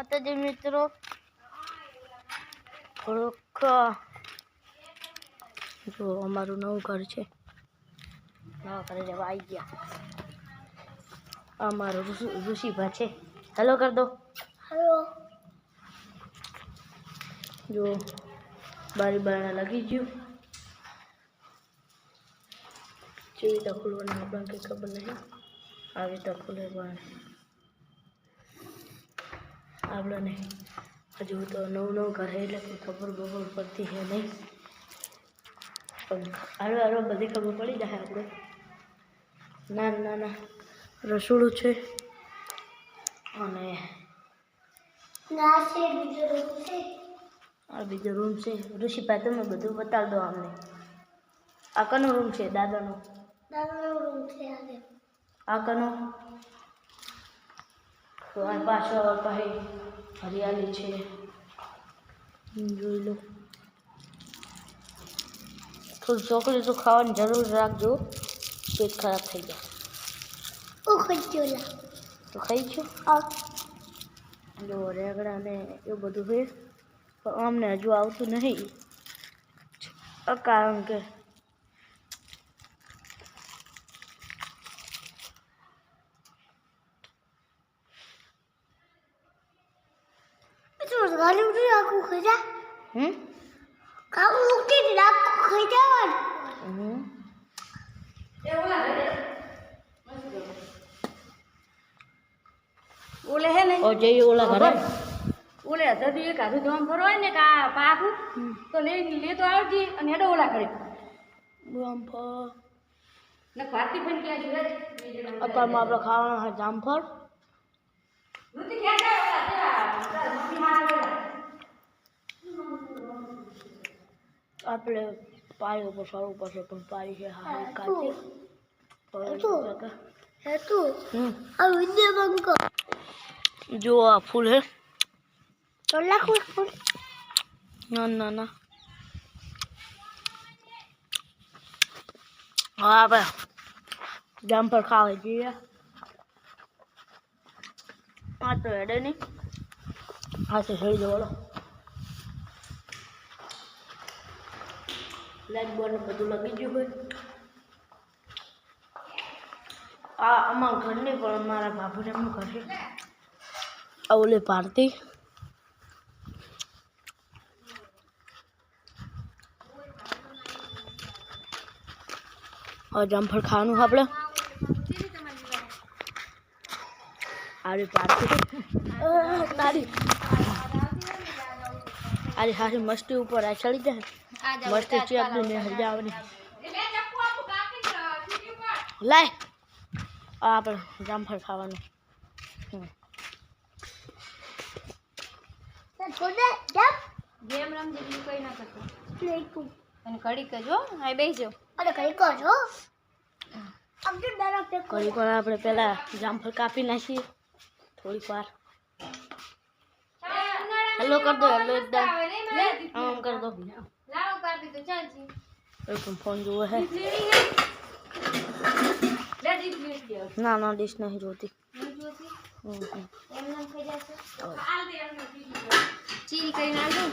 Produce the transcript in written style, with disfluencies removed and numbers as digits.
માતાજી મિત્રો થોડુંક જો અમારું નવું ઘર છે, નવા ઘરે જવા આવી ગયા. અમારું ઋષિભા છે. હેલો કર દો. હેલો. જો બારી બારણા લાગી ગયું. જેવી તો ખુલવાની આપણને કંઈ ખબર નહીં. આવી તો ખુલે પણ આપણને હજુ તો નવું ઘર એટલે કંઈ ખબર પડતી છે નહીં. પણ હારો બધી ખબર પડી જાય. આપણે નાના રસોડું છે અને આ બીજો રૂમ છે. ઋષિભાઈ તમે બધું બતાવી દો અમને. આ કનો રૂમ છે? દાદાનો રૂમ છે. આ કનો તો આ પાછળ પાસે હરિયાળી છે, જોઈ લો. થોડું ચોકલેટ તો ખાવાની જરૂર રાખજો, પેટ ખરાબ થઈ જાય. તો ખાઈ ગયો. જો રેગડા ને એવું બધું છે, પણ અમને હજુ આવતું નહીં કારણ કે ઓલે હે ને જઈએ ઓલા ઘરે. ઓલે હજાર એક હાથું જવાનું ફરવાય ને કા પાકું તો લેતો આવજે અને હેડો ઓલા ઘરે. ને ભારતી પણ ક્યાં છે? અત્યારમાં આપણે ખાવાના છે જામફળ. આપણે પાણી ઉપર સારું પડશે, પણ પાણી છે હા કાચી. જો આ ફૂલ હે. ના હા ભાઈ જામફળ ખાવા જઈએ. આ તો હેડે નહીં, હાથે સળી દો. લાઈટ બોર્ડ બધું લગી ગયું હોય. આ અમારું ઘર નહીં પણ અમારા બાપુને એમનું ઘર છે. આ ઓલે ભારતી જામફળ ખાવાનું આપણે. આરી ભારતી આરી હારી મસ્તી ઉપર આ ચડી જાય. મસ્તી છે આપણી હજાવની. લાય આપણે જામફળ ખાવાનું. ગેમ રમજે, બીજું કઈ ના કરતો. અને ઘડી કજો આ બેસજો. ઘડીક વાર આપણે પેલા જામફળ કાપી નાખીએ. થોડીક વાર હેલો કર દો. હેલો એકદમ આમ કર દો. લાવો કાપી તો ચાલજી. ફોન જોવે હે. ના ડીશ નહીં જોતી. ચીરી કરીને આવજો.